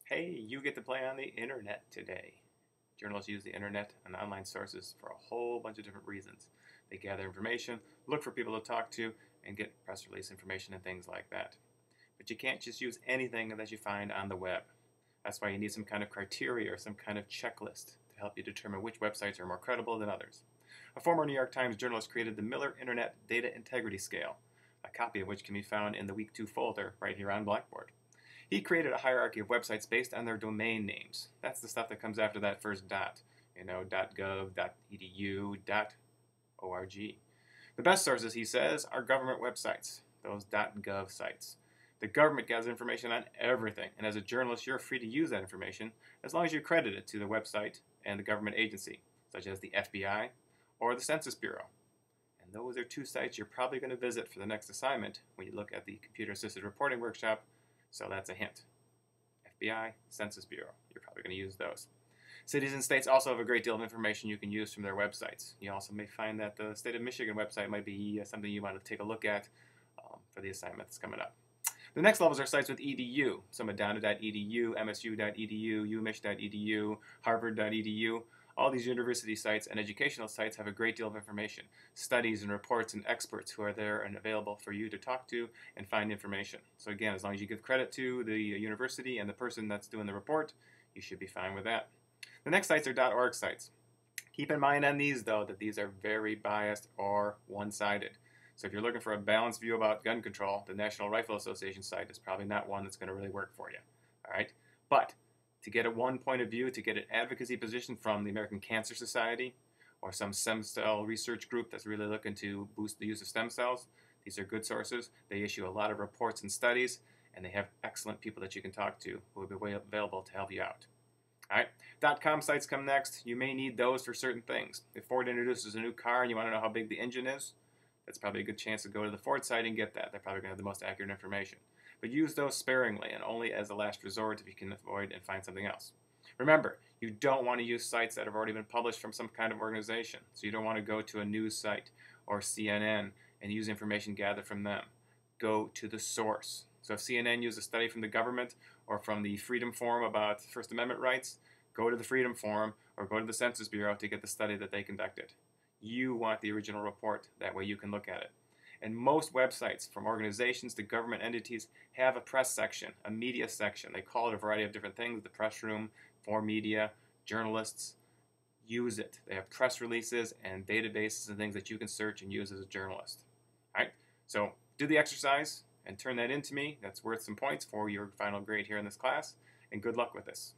Hey, you get to play on the internet today. Journalists use the internet and online sources for a whole bunch of different reasons. They gather information, look for people to talk to, and get press release information and things like that. But you can't just use anything that you find on the web. That's why you need some kind of criteria or some kind of checklist to help you determine which websites are more credible than others. A former New York Times journalist created the Miller Internet Data Integrity Scale, a copy of which can be found in the Week 2 folder right here on Blackboard. He created a hierarchy of websites based on their domain names. That's the stuff that comes after that first dot. .gov, .edu, .org. The best sources, he says, are government websites, those .gov sites. The government gathers information on everything, and as a journalist, you're free to use that information as long as you credit it to the website and the government agency, such as the FBI or the Census Bureau. And those are two sites you're probably going to visit for the next assignment when you look at the computer-assisted reporting workshop. So that's a hint. FBI, Census Bureau. You're probably going to use those. Cities and states also have a great deal of information you can use from their websites. You also may find that the state of Michigan website might be something you want to take a look at for the assignment that's coming up. The next levels are sites with edu. Some Madonna.edu, MSU.edu, UMich.edu, Harvard.edu. All these university sites and educational sites have a great deal of information, studies and reports and experts who are there and available for you to talk to and find information. So again, as long as you give credit to the university and the person that's doing the report, you should be fine with that. The next sites are .org sites. Keep in mind on these, though, that these are very biased or one-sided. So if you're looking for a balanced view about gun control, the National Rifle Association site is probably not one that's going to really work for you. All right? But to get a one point of view, to get an advocacy position from the American Cancer Society or some stem cell research group that's really looking to boost the use of stem cells, these are good sources. They issue a lot of reports and studies, and they have excellent people that you can talk to who will be available to help you out. All right, .com sites come next. You may need those for certain things. If Ford introduces a new car and you want to know how big the engine is, that's probably a good chance to go to the Ford site and get that. They're probably going to have the most accurate information. But use those sparingly and only as a last resort if you can avoid and find something else. Remember, you don't want to use sites that have already been published from some kind of organization. So you don't want to go to a news site or CNN and use information gathered from them. Go to the source. So if CNN used a study from the government or from the Freedom Forum about First Amendment rights, go to the Freedom Forum or go to the Census Bureau to get the study that they conducted. You want the original report. That way you can look at it. And most websites, from organizations to government entities, have a press section, a media section. They call it a variety of different things, the press room, for media, journalists. Use it. They have press releases and databases and things that you can search and use as a journalist. All right? So do the exercise and turn that into me. That's worth some points for your final grade here in this class. And good luck with this.